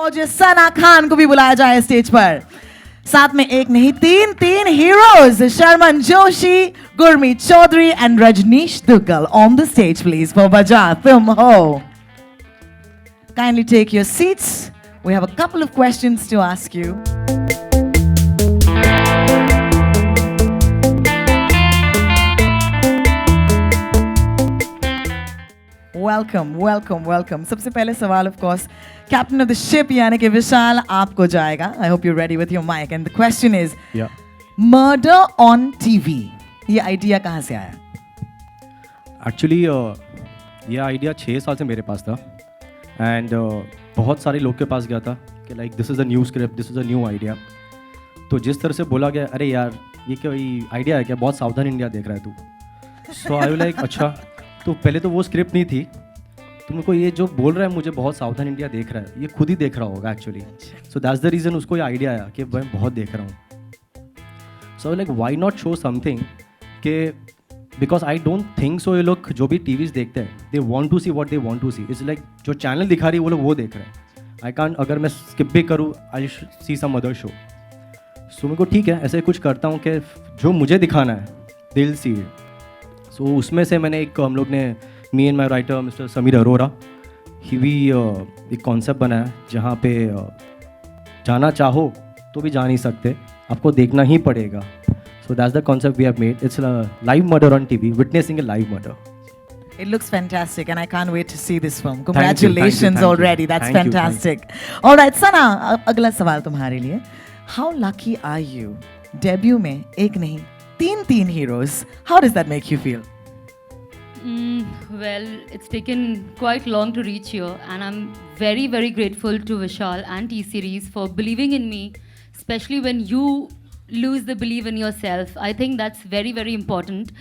gorgeous Sana Khan को भी बुलाया जाए स्टेज पर. साथ में एक नहीं तीन heroes, Sharman Joshi, Gurmeet Chaudhary and Rajneesh Duggal on the stage please for Baja Tum Ho. Kindly take your seats. We have a couple of questions to ask you. Welcome. सबसे पहले सवाल of course captain of the ship यानी कि विशाल आपको जाएगा. I hope you're ready with your mic and the question is murder on TV. ये idea कहाँ से आया? Actually ये idea 6 साल से मेरे पास था and बहुत सारे लोग के पास गया था कि like this is a new script, this is a new idea. तो जिस तरह से बोला गया अरे यार ये क्या आइडिया है क्या, बहुत सावधान इंडिया देख रहा है तू. सो आई लाइक अच्छा, तो पहले तो वो स्क्रिप्ट नहीं थी, तुमको ये जो बोल रहा है मुझे बहुत सावधान इंडिया देख रहा है, ये खुद ही देख रहा होगा actually. So that's the reason उसको ये आइडिया आया कि मैं बहुत देख रहा हूँ. So like why not show something के because I don't think so ये लोग जो भी टीवीज़ देखते हैं they want to see what they want to see. It's like जो चैनल दिखा रही है वो लोग वो देख रहे हैं. आई कांट, अगर मैं स्किप भी करूँ आई सी सम अदर शो. सो मेरे को ठीक है ऐसे कुछ करता हूँ कि जो मुझे दिखाना है दिल सी. सो उसमें से मैंने हम लोग ने me and my writer mister Sameer Arora ही भी एक कॉन्सेप्ट बनाया जहाँ पे जाना चाहो तो भी जा नहीं सकते, आपको देखना ही पड़ेगा. So that's the concept we have made. It's live murder on TV, witnessing a live murder. It looks fantastic and I can't wait to see this film. Congratulations already. That's fantastic. All right, Sana, अगला सवाल तुम्हारे लिए. How lucky are you? Debut में एक नहीं तीन heroes. How does that make you feel? Well, it's taken quite long to reach here, and I'm very, very grateful to Vishal and T-Series for believing in me, especially when you lose the belief in yourself. I think that's very, very important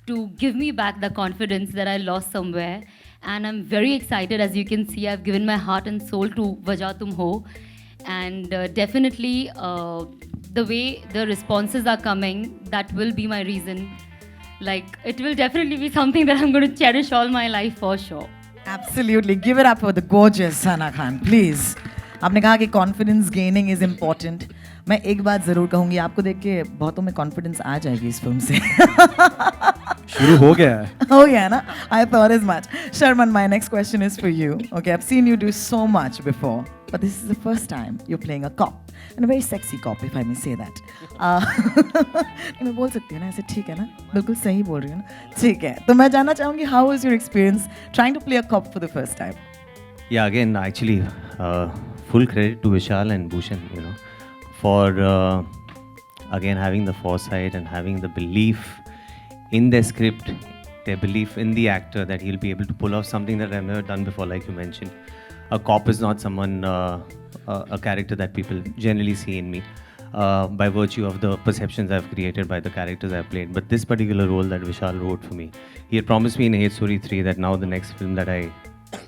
to give me back the confidence that I lost somewhere. And I'm very excited. As you can see, I've given my heart and soul to Vajah Tum Ho. And definitely, the way the responses are coming, that will be my reason. Like, it will definitely be something that I'm going to cherish all my life for sure. Absolutely. Give it up for the gorgeous Sana Khan, please. आपने कहा कि confidence gaining is important. मैं एक बात ज़रूर कहूँगी, आपको देख के बहुतों में confidence आ जाएगी इस फिल्म से. शुरू हो गया है. हो गया ना? I thought as much. Sharman, my next question is for you. Okay, I've seen you do so much before, but this is the first time you're playing a cop. And a very sexy cop, if I may say that. मैं बोल सकती हूँ ना ऐसे, ठीक है ना? बिल्कुल सही बोल रही हूँ ना? ठीक है. तो मैं जानना चाहूँगी, how was your experience trying to play a cop for the first time? Yeah, again, actually, full credit to Vishal and Bhushan, you know, for again having the foresight and having the belief in their script, their belief in the actor that he'll be able to pull off something that I've never done before, like you mentioned. A cop is not someone, a character that people generally see in me by virtue of the perceptions I've created by the characters I've played. But this particular role that Vishal wrote for me, he had promised me in Hate Story 3 that now the next film that I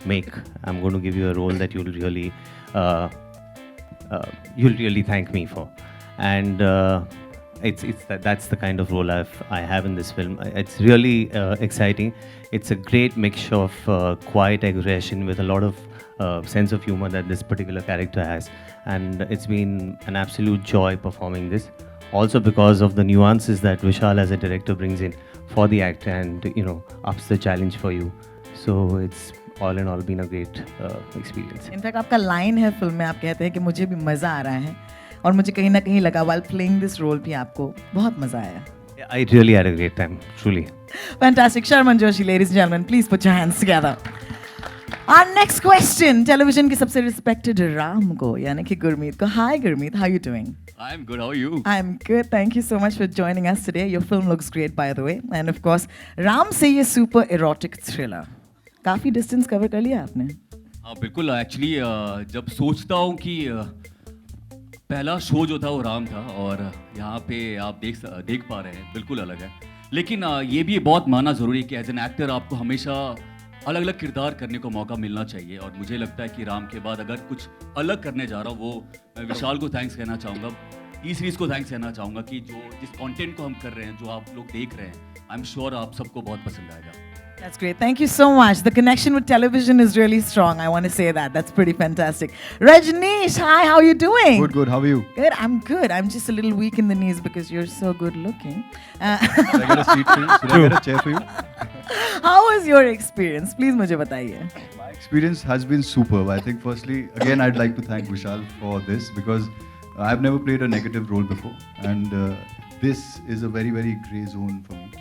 make, I'm going to give you a role that you'll really thank me for. And that's the kind of role I have in this film. It's really exciting. It's a great mixture of quiet aggression with a lot of sense of humor that this particular character has, and it's been an absolute joy performing this, also because of the nuances that Vishal as a director brings in for the actor and ups the challenge for you. So it's all in all been a great experience. In fact, आपका line है film में, आप कहते हैं कि मुझे भी मज़ा आ रहा है और मुझे कहीं ना कहीं लगा while playing this role भी आपको बहुत मज़ा आया. I really had a great time, truly. Fantastic. Sharman Joshi, ladies and gentlemen, please put your hands together. Our next question, television की सबसे respected राम को यानी कि गुरमीत को. Hi Gurmeet, how are you doing? I'm good, how are you? I'm good, thank you so much for joining us today. Your film looks great by the way. And of course, Ram से ये super erotic thriller. काफ़ी distance cover कर लिया आपने? हाँ बिल्कुल, actually जब सोचता हूँ कि पहला शो जो था वो राम था और यहाँ पे आप देख पा रहे हैं बिल्कुल अलग है. लेकिन ये भी बहुत मानना ज़रूरी है कि एज एन एक्टर आपको हमेशा अलग अलग किरदार करने को मौका मिलना चाहिए. और मुझे लगता है कि राम के बाद अगर कुछ अलग करने जा रहा हूँ, वो मैं विशाल को थैंक्स कहना चाहूँगा, T-Series को थैंक्स कहना चाहूँगा कि जिस कंटेंट को हम कर रहे हैं, जो आप लोग देख रहे हैं, आई एम श्योर आप सबको बहुत पसंद आएगा. That's great. Thank you so much. The connection with television is really strong. I want to say that. That's pretty fantastic. Rajneesh, hi, how are you doing? Good, good. How are you? Good, I'm good. I'm just a little weak in the knees because you're so good looking. Should I get a seat for you? Should I get a chair for you? How was your experience? Please मुझे बताइए. My experience has been superb. I think firstly, again, I'd like to thank Vishal for this because I've never played a negative role before, and this is a very, very grey zone for me.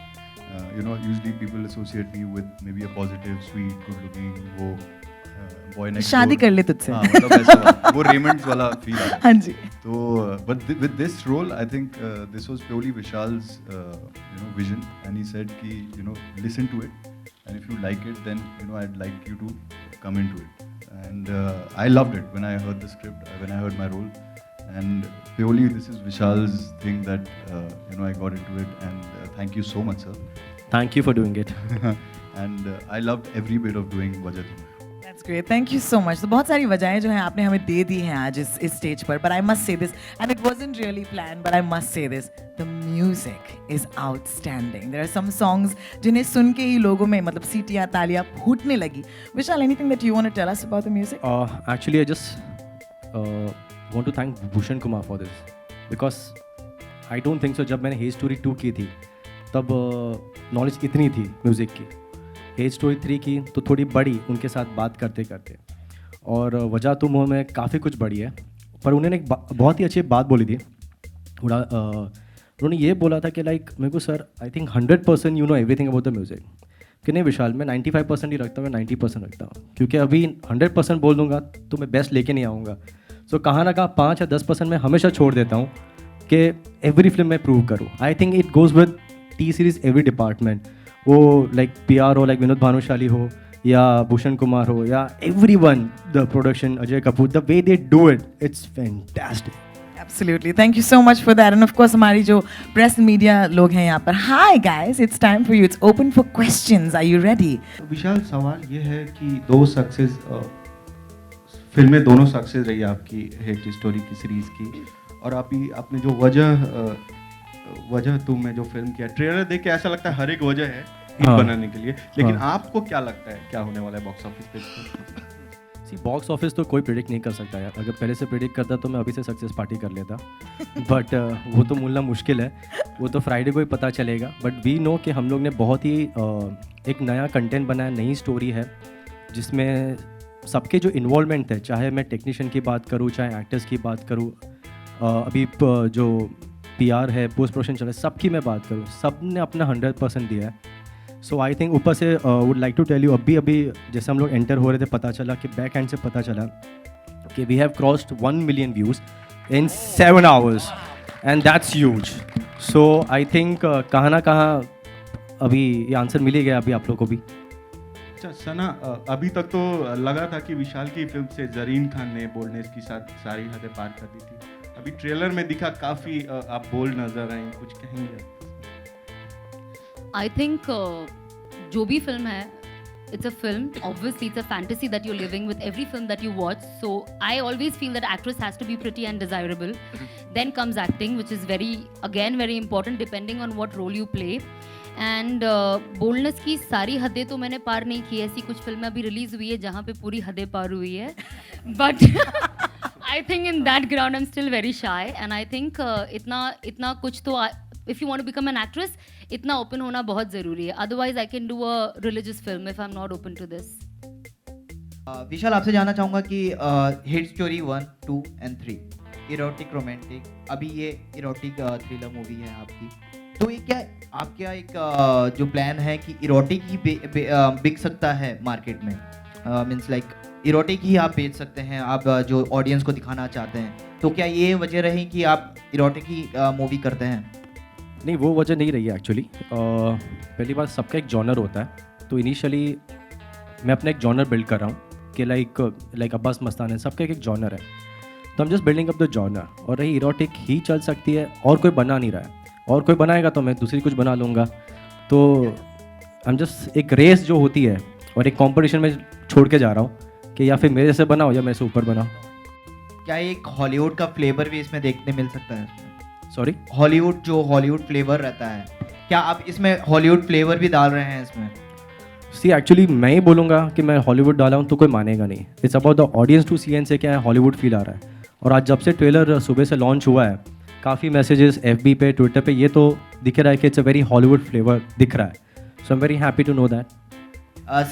Usually people associate me with maybe a positive, sweet, good-looking, वो boy next door. शादी कर ले तुझसे. हाँ, मतलब वैसा वाला, वो Raymond's वाला feel आ रहा है. हाँ जी. So, with this role, I think this was purely Vishal's, vision, and he said कि listen to it, and if you like it, then I'd like you to come into it. And I loved it when I heard the script, when I heard my role, and purely this is Vishal's thing that I got into it, and thank you so much, sir. Thank you for doing it. And I loved every bit of doing Wajah Tum. That's great. Thank you so much. तो बहुत सारी वजहें जो हैं आपने हमें दे दी हैं आज इस स्टेज पर. But I must say this, and it wasn't really planned, but I must say this: the music is outstanding. There are some songs जिन्हें सुन के ही लोगों में मतलब सीटियाँ तालियाँ फूटने लगी. Vishal, anything that you want to tell us about the music? Actually, I just want to thank Bhushan Kumar for this because I don't think so. जब मैंने Hey Story 2 की थी तब नॉलेज इतनी थी म्यूज़िक की. Hey Story 3 की तो थोड़ी बड़ी उनके साथ बात करते करते, और वजह तुम हो में काफ़ी कुछ बड़ी है. पर उन्होंने एक बहुत ही अच्छी बात बोली थी. उन्होंने ये बोला था कि लाइक मेरे को sir I think 100% you know everything about the music. कि नहीं विशाल, मैं 95% ही रखता हूँ, मैं 90% रखता हूँ, क्योंकि अभी 100% बोल दूंगा तो मैं बेस्ट लेके नहीं आऊँगा. सो कहाँ ना कहाँ 5 या 10% मैं हमेशा छोड़ देता हूँ कि एवरी फिल्म में प्रूव करूँ. I think it goes with T series every department, वो लाइक PR हो, लाइक विनोद भानुशाली हो या भूषण कुमार हो या everyone, the production, Ajay Kapoor, the way they do it, it's fantastic. Absolutely. Thank you so much for that. And of course, हमारी जो press media लोग हैं यहाँ पर. Hi guys, it's time for you. It's open for questions. Are you ready? विशाल, सवाल ये है कि दो सक्सेस फिल्में दोनों सक्सेस रही आपकी हिट स्टोरी की सीरीज की, और आपने जो वजह तुम में जो फिल्म किया, ट्रेलर देख के ऐसा लगता है हर एक वजह है हिट बनाने के लिए, लेकिन आपको क्या लगता है क्या होने वाला है बॉक्स ऑफिस पे? बॉक्स ऑफिस तो कोई प्रेडिक्ट नहीं कर सकता यार. अगर पहले से प्रेडिक्ट करता तो मैं अभी से सक्सेस पार्टी कर लेता. बट वो तो मिलना मुश्किल है, वो तो फ्राइडे को ही पता चलेगा. बट वी नो कि हम लोग ने बहुत ही एक नया कंटेंट बनाया, नई स्टोरी है जिसमें सबके जो इन्वॉल्वमेंट है, चाहे मैं टेक्नीशियन की बात करूँ, चाहे एक्टर्स की बात करूँ, अभी जो PR है, पोस्ट प्रोडक्शन चल रहा है, सबकी मैं बात करूँ, सब ने अपना 100% दिया है. सो आई थिंक ऊपर से would like to tell you, अभी जैसे हम लोग एंटर हो रहे थे पता चला कि बैक एंड से पता चला कि we have crossed 1 million views in 7 hours, and that's huge. So I think कहाँ ना कहाँ अभी ये आंसर मिल ही गया अभी आप लोग को भी. अच्छा सना, अभी तक तो लगा था कि विशाल की फिल्म से जरीन खान ने बोल्डनेस के साथ सारी हदें पार कर दी थी. अभी ट्रेलर में दिखा काफ़ी आप बोल्ड नजर आए, कुछ कहेंगे? I think जो भी फिल्म है, it's a film. Obviously, it's a fantasy that you're living with every film that you watch. So I always feel that actress has to be pretty and desirable. Then comes acting, which is very important depending on what role you play. And boldness की सारी हदें तो मैंने पार नहीं की. ऐसी कुछ फिल्में अभी रिलीज हुई है जहाँ पे पूरी हदें पार हुई है. But I think in that ground I'm still very shy. And I think इतना कुछ तो if you want to become an actress, इतना open होना बहुत ज़रूरी है. Otherwise, I can do a religious film if I'm not open to this. विशाल, आपसे जानना चाहूँगा कि hit story 1, 2 and 3 erotic romantic, अभी ये इरोटिक थ्रिलर मूवी है आपकी, तो ये क्या आपका एक जो प्लान है कि इरोटिक ही बिक सकता है मार्केट में? मीन्स लाइक इरोटिक ही आप बेच सकते हैं, आप जो ऑडियंस को दिखाना चाहते हैं, तो क्या ये वजह रही कि आप इरोटिक ही मूवी करते हैं? नहीं, वो वजह नहीं रही है एक्चुअली. पहली बात, सबका एक जॉनर होता है. तो इनिशियली मैं अपना एक जॉनर बिल्ड कर रहा हूँ कि लाइक अब्बास मस्तान है, सबका एक जॉनर है. तो हम just building up the genre. और रही इरोटिक ही चल सकती है, और कोई बना नहीं रहा है, और कोई बनाएगा तो मैं दूसरी कुछ बना लूँगा. तो हम जस्ट एक रेस जो होती है और एक कॉम्पिटिशन में छोड़ के जा रहा हूँ कि या फिर मेरे से बनाओ या मेरे से ऊपर बनाओ. क्या एक हॉलीवुड का फ्लेवर भी इसमें देखने मिल सकता है? सॉरी, हॉलीवुड फ्लेवर रहता है, क्या आप इसमें हॉलीवुड फ्लेवर भी डाल रहे हैं इसमें? सी एक्चुअली मैं ही बोलूँगा कि मैं हॉलीवुड डाला हूँ तो कोई मानेगा नहीं. It's about the audience to see and से क्या हॉलीवुड फील आ रहा है. और आज जब से ट्रेलर सुबह से लॉन्च हुआ है, काफ़ी मैसेजेस FB पे, ट्विटर पे ये तो दिख रहा है कि it's a very Hollywood flavour दिख रहा है. So I am very happy to know that.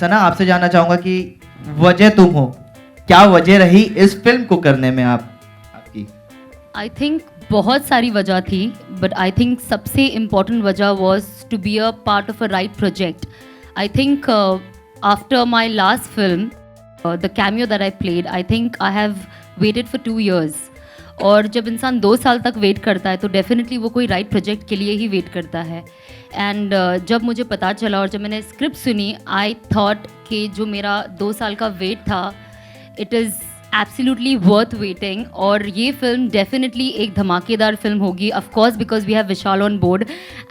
Sana, आपसे जानना चाहूँगा कि वजह तुम हो, क्या वजह रही इस फिल्म को करने में आपकी? आई थिंक बहुत सारी वजह थी, बट आई थिंक सबसे इम्पॉर्टेंट वजह was to be a part of a right project. I think after my last film, the cameo that I played, I think I have waited for 2 years. और जब इंसान 2 साल तक wait करता है तो डेफिनेटली वो कोई राइट प्रोजेक्ट के लिए ही वेट करता है. एंड जब मुझे पता चला और जब मैंने स्क्रिप्ट सुनी, आई थॉट कि जो मेरा 2 साल का वेट था, it is absolutely worth waiting. और ये फिल्म डेफिनेटली एक धमाकेदार फिल्म होगी, of course because we have Vishal on board.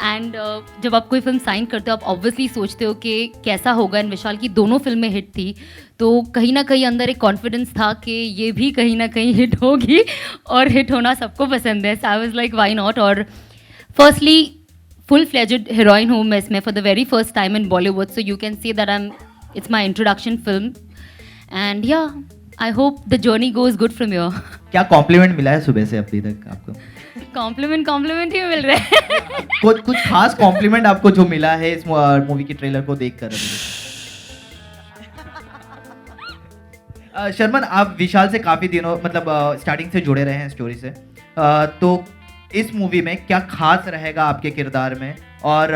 And जब आप कोई फिल्म साइन करते हो, आप ऑब्वियसली सोचते हो कि कैसा होगा. एंड विशाल की दोनों फिल्में हिट थी, तो कहीं ना कहीं अंदर एक कॉन्फिडेंस था कि ये भी कहीं ना कहीं हिट होगी, और हिट होना सबको पसंद है. So I was like why not. और फर्स्टली फुल फ्लेजेड हीरोइन हूँ मैं इसमें for the very first time in Bollywood. So you can see that it's my introduction film. And yeah I hope the journey goes good from here. क्या complement मिला है सुबह से अभी तक आपको? कॉम्प्लीमेंट ही मिल रहा है. कुछ खास कॉम्प्लीमेंट आपको जो मिला है इस मूवी की ट्रेलर को देखकर? शर्मन, आप विशाल से काफ़ी दिनों मतलब स्टार्टिंग से जुड़े रहे हैं स्टोरी से, तो इस मूवी में क्या खास रहेगा आपके किरदार में, और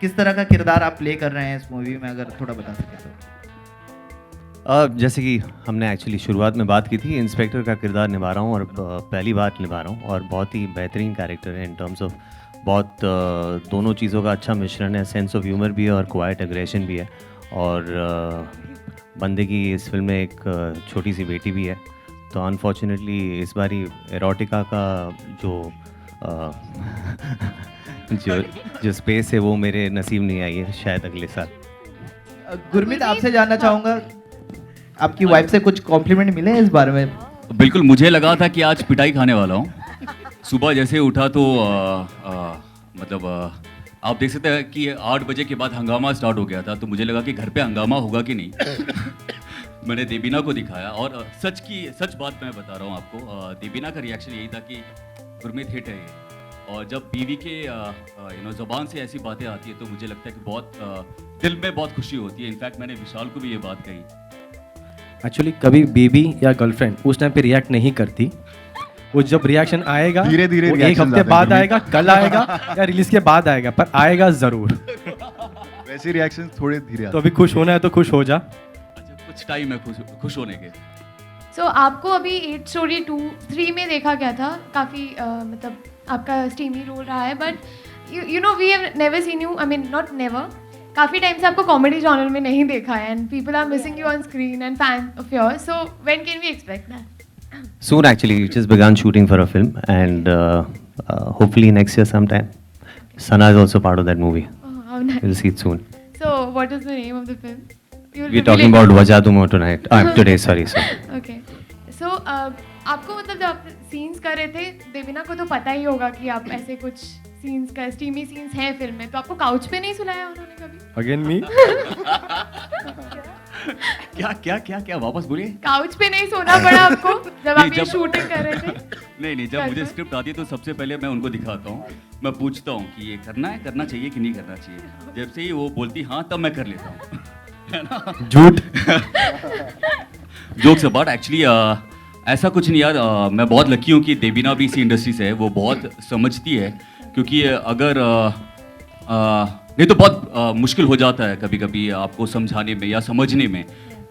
किस तरह का किरदार आप प्ले कर रहे हैं इस मूवी में, अगर थोड़ा बता सकें तो? जैसे कि हमने एक्चुअली शुरुआत में बात की थी, इंस्पेक्टर का किरदार निभा रहा हूँ और पहली बार निभा रहा हूँ, और बहुत ही बेहतरीन कैरेक्टर है इन टर्म्स ऑफ बहुत दोनों चीज़ों का अच्छा मिश्रण है. सेंस ऑफ ह्यूमर भी है और क्वाइट एग्रेशन भी है. और बंदे की इस फिल्म में एक छोटी सी बेटी भी है. तो अनफॉर्चुनेटली इस बारी एरोटिका का जो स्पेस है वो मेरे नसीब नहीं आई है, शायद अगले साल. गुरमीत, आपसे जानना चाहूँगा, आपकी वाइफ से कुछ कॉम्प्लीमेंट मिले हैं इस बारे में? बिल्कुल, मुझे लगा था कि आज पिटाई खाने वाला हूँ. सुबह जैसे उठा तो मतलब आप देख सकते हैं कि 8 बजे के बाद हंगामा स्टार्ट हो गया था. तो मुझे लगा कि घर पे हंगामा होगा कि नहीं. मैंने देबीना को दिखाया, और सच बात मैं बता रहा हूँ आपको, देबीना का रिएक्शन यही था कि गुरमीत हिट है ये. और जब बीवी के ज़बान से ऐसी बातें आती है तो मुझे लगता है कि बहुत दिल में बहुत खुशी होती है. इनफैक्ट मैंने विशाल को भी ये बात कही. एक्चुअली कभी बेबी या गर्लफ्रेंड उस टाइम पे रिएक्ट नहीं करती. वो जब रिएक्शन आएगा धीरे-धीरे वो एक reactions हफ्ते आते हैं बाद कभी। आएगा, कल आएगा या रिलीज के बाद आएगा, पर आएगा जरूर. वैसे रिएक्शन थोड़े धीरे तो आते अभी खुश होना है तो खुश हो जा. अच्छा, कुछ टाइम है खुश होने के. सो आपको अभी 8 स्टोरी 2-3 में देखा गया था, काफ़ी मतलब आपका स्टीमी रोल रहा है, but you know we have never seen you, I mean not never, काफ़ी टाइम से आपको कॉमेडी जॉनर में नहीं देखा है, and people are missing you on screen and fan of yours. So when can we expect that? Soon, actually, we just begun shooting for a film, and hopefully next year sometime. Sana is also part of that movie. Oh, how nice. We'll see it soon. So what is the name of the film? You will We're reveal talking it. about Wajah Tumo tonight. Today, sorry. Okay. So आपको मतलब जब आप scenes कर रहे थे, देवीना को तो पता ही होगा कि आप ऐसे कुछ सीन्स का स्टीमी सीन्स हैं फिल्म में, तो आपको काउच पे नहीं सुलाया उन्होंने कभी? अगेन मी. क्या वापस बोलिए. काउच पे नहीं सोना पड़ा आपको जब आप ये जब- शूटिंग कर रहे थे? नहीं, जब मुझे स्क्रिप्ट आती है तो सबसे पहले मैं उनको दिखाता हूँ. मैं पूछता हूँ कि ये करना चाहिए कि नहीं करना चाहिए. जब से ही वो बोलती हाँ, तब मैं कर लेता हूँ. है ना. झूठ. जोक्स अपार्ट, एक्चुअली ऐसा कुछ नहीं यार. मैं बहुत लकी हूँ कि देबीना भी इसी इंडस्ट्री से है. वो बहुत समझती है, क्योंकि अगर नहीं तो बहुत मुश्किल हो जाता है कभी कभी आपको समझाने में या समझने में.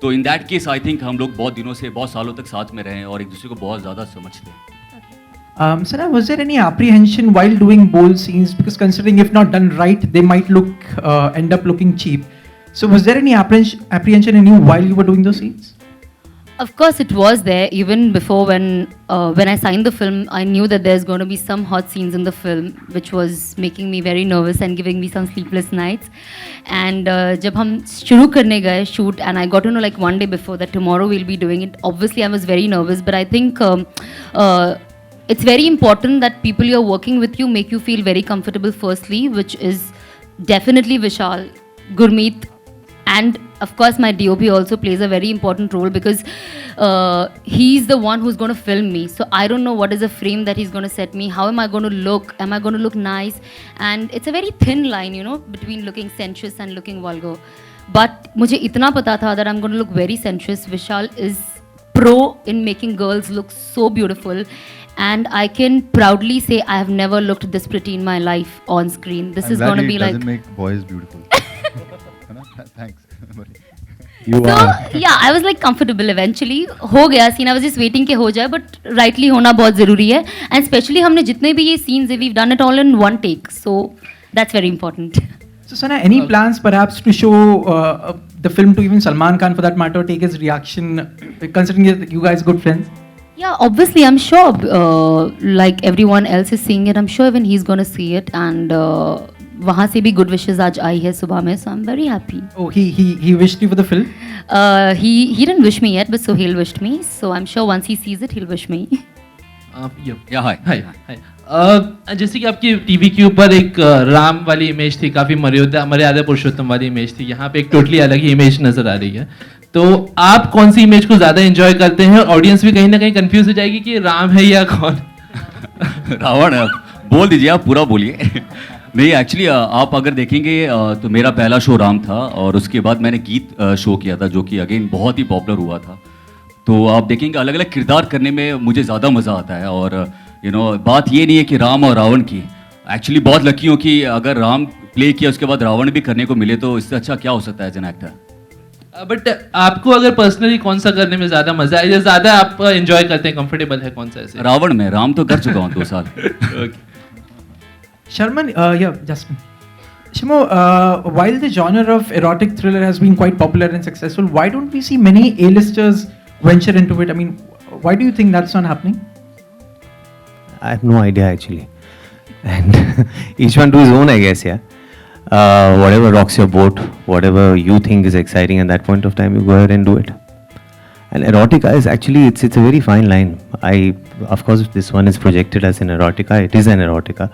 तो in that case I think हम लोग बहुत दिनों से, बहुत सालों तक साथ में रहे हैं और एक दूसरे को बहुत ज़्यादा समझते हैं. Sana, was there any apprehension while doing bold scenes? Because considering if not done right, they might end up looking cheap. So was there any apprehension in you while you were doing those scenes? Of course, it was there even before when I signed the film. I knew that there's going to be some hot scenes in the film, which was making me very nervous and giving me some sleepless nights. And जब हम शुरू करने गए shoot, and I got to know like one day before that tomorrow we'll be doing it. Obviously, I was very nervous, but I think it's very important that people you're working with you make you feel very comfortable. Firstly, which is definitely Vishal, Gurmeet, And of course, my DOP also plays a very important role because he's the one who's going to film me. So I don't know what is the frame that he's going to set me. How am I going to look? Am I going to look nice? And it's a very thin line, you know, between looking sensuous and looking vulgar. But मुझे इतना पता था that I'm going to look very sensuous. Vishal is pro in making girls look so beautiful. And I can proudly say I have never looked this pretty in my life on screen. This is going to be like... doesn't make boys beautiful. Thanks. You So are. yeah, I was like comfortable eventually. हो गया scene. I was just waiting कि हो जाए, but rightly होना बहुत ज़रूरी है. And especially हमने जितने भी ये scenes we've done it all in one take. So that's very important. So Sana, any plans perhaps to show the film to even Salman Khan for that matter, take his reaction, considering that you guys good friends? Yeah, obviously, I'm sure, like everyone else is seeing it, I'm sure even he's gonna see it. And वहाँ से भी good wishes आज आई है सुबह में, so I'm very happy. Oh, he wished you for the film? He didn't wish me yet, but Sohail wished me. So I'm sure once he sees it, he'll wish me. या हाय हाय जैसे कि आपकी TV के ऊपर एक राम वाली image थी, काफ़ी मर्यादा पुरुषोत्तम वाली इमेज थी, यहाँ पे एक टोटली अलग ही इमेज नज़र आ रही है. तो आप कौन सी इमेज को ज़्यादा एंजॉय करते हैं? ऑडियंस भी कहीं ना कहीं कंफ्यूज हो जाएगी कि राम है या कौन? रावण है, बोल दीजिए, आप पूरा बोलिए. नहीं, एक्चुअली आप अगर देखेंगे तो मेरा पहला शो राम था और उसके बाद मैंने गीत शो किया था जो कि अगेन बहुत ही पॉपुलर हुआ था. तो आप देखेंगे अलग अलग किरदार करने में मुझे ज़्यादा मज़ा आता है. और यू नो बात ये नहीं है कि राम और रावण की, एक्चुअली बहुत लकी हूँ कि अगर राम प्ले किया उसके बाद रावण भी करने को मिले, तो इससे अच्छा क्या हो सकता है एज एन एक्टर. बट आपको अगर पर्सनली कौन सा करने में ज़्यादा मज़ा है या ज़्यादा आप एंजॉय करते हैं, कंफर्टेबल है कौन सा ऐसे? रावण में. राम तो कर चुका हूँ 2 साल. Sharman, yeah, Jasmine. Shimo, while the genre of erotic thriller has been quite popular and successful, why don't we see many A-listers venture into it? I mean, why do you think that's not happening? I have no idea actually. And each one to his own, I guess, yeah. Whatever rocks your boat, whatever you think is exciting at that point of time, you go ahead and do it. And erotica is actually, it's a very fine line. Of course, this one is projected as an erotica. It is an erotica.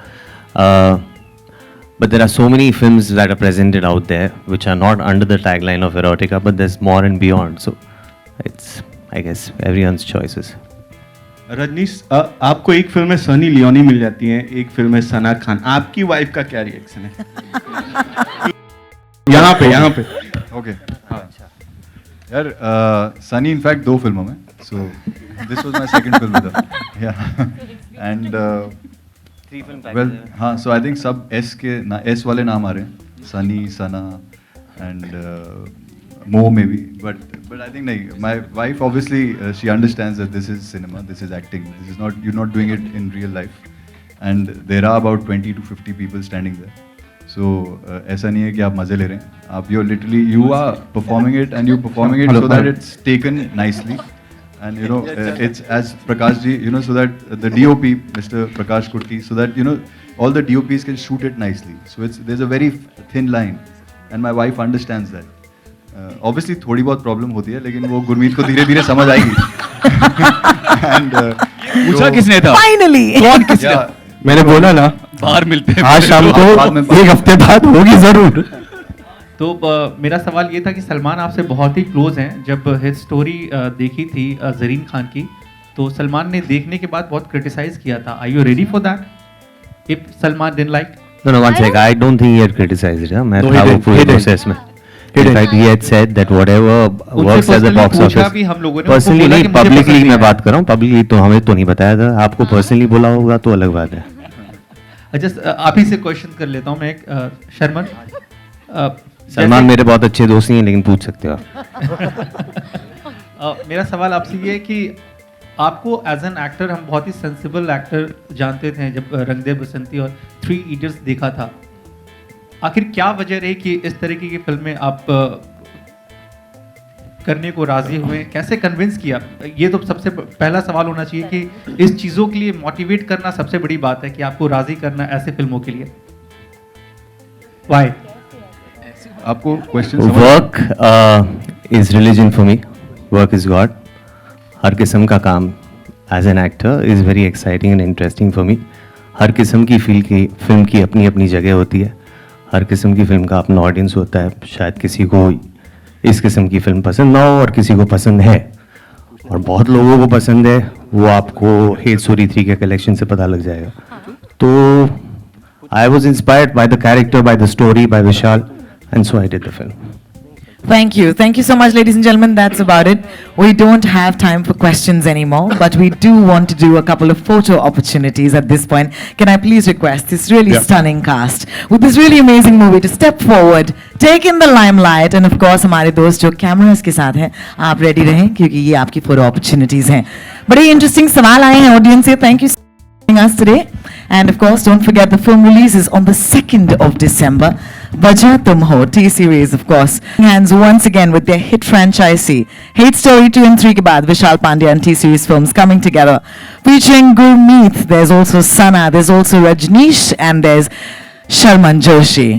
But there are so many films that are presented out there which are not under the tagline of erotica, but there's more and beyond. So it's, I guess, everyone's choices. Rajneesh, आपको एक film में Sunny Leone मिल जाती है, एक film में सना खान. आपकी wife का क्या रिएक्शन है? यहाँ पे. Okay. यार, सनी इनफैक्ट 2 फिल्मों में. So this was my second film with her. Yeah. And well, हाँ, so I think सब S वाले नाम आ रहे हैं. सनी, सना, and Mo maybe. But I think like, my wife obviously she understands that this is cinema, this is acting, this is not, you're not doing it in real life. And there are about 20 to 50 people standing there. So ऐसा नहीं है कि आप मजे ले रहे हैं. आप you are performing it and you're performing it so that it's taken nicely. And you know, it's as Prakash ji, you know, so that the DOP, Mr. Prakash Kutty, so that, you know, all the DOPs can shoot it nicely. So there's a very thin line, and my wife understands that. Obviously, थोड़ी बहुत problem होती है, लेकिन वो गुरमीत को धीरे-धीरे समझ आएगी. And पूछा किसने था? Finally. कौन किसने? मैंने बोला ना, बाहर मिलते हैं. आज शाम को 1 हफ्ते बाद होगी जरूर. तो मेरा सवाल ये था कि सलमान आपसे बहुत ही क्लोज हैं. जब हिट स्टोरी देखी थी ज़रीन खान की, तो सलमान ने देखने के बाद बहुत क्रिटिसाइज किया था. Are you ready for that? If Salman didn't like? No, one sec. I don't think he had criticized it. मैं था वो पूरे प्रोसेस में. In fact, he had said that whatever works as a box office. Personally नहीं, publicly मैं बात कर रहा हूँ. Publicly तो हमें तो नहीं बताया था. आपको personally बोला होगा तो अलग बात है. जस्ट आप ही से क्वेश्चन कर लेता हूँ मैं एक. शर्मन, सलमान मेरे बहुत अच्छे दोस्त नहीं हैं, लेकिन पूछ सकते हो आप. मेरा सवाल आपसे ये है कि आपको एज एन एक्टर, हम बहुत ही सेंसिबल एक्टर जानते थे जब रंग दे बसंती और 3 इडियट्स देखा था. आखिर क्या वजह रही कि इस तरीके की फिल्में आप करने को राजी हुए? कैसे कन्विंस किया? ये तो सबसे पहला सवाल होना चाहिए कि इस चीज़ों के लिए मोटिवेट करना सबसे बड़ी बात है कि आपको राजी करना ऐसे फिल्मों के लिए. वाई? आपको question work is religion for me. Work is God. हर किस्म का काम as an actor is very exciting and interesting for me. हर किस्म की फिल्म की अपनी अपनी जगह होती है. हर किस्म की फिल्म का अपना ऑडियंस होता है. शायद किसी को इस किस्म की फिल्म पसंद ना हो और किसी को पसंद है और बहुत लोगों को पसंद है, वो आपको हेट स्टोरी 3 के कलेक्शन से पता लग जाएगा. तो I was inspired by the character, by the story, by Vishal, and so I did the film. Thank you. Thank you so much, ladies and gentlemen. That's about it. We don't have time for questions anymore, but we do want to do a couple of photo opportunities at this point. Can I please request this really stunning cast with this really amazing movie to step forward, take in the limelight, and of course, हमारे दोस्त जो cameras के साथ हैं, आप ready रहें क्योंकि ये आपकी photo opportunities हैं. बड़े interesting सवाल आए हैं audience से. Thank you so much for joining us today. And of course, don't forget the film releases on the 2nd of December. Wajah Tum Ho T-Series, of course, hands once again with their hit franchisee. Hate Story 2 and 3 ke baad, Vishal Pandya and T-Series films coming together. Featuring Gurmeet, there's also Sana, there's also Rajneesh, and there's Sharman Joshi.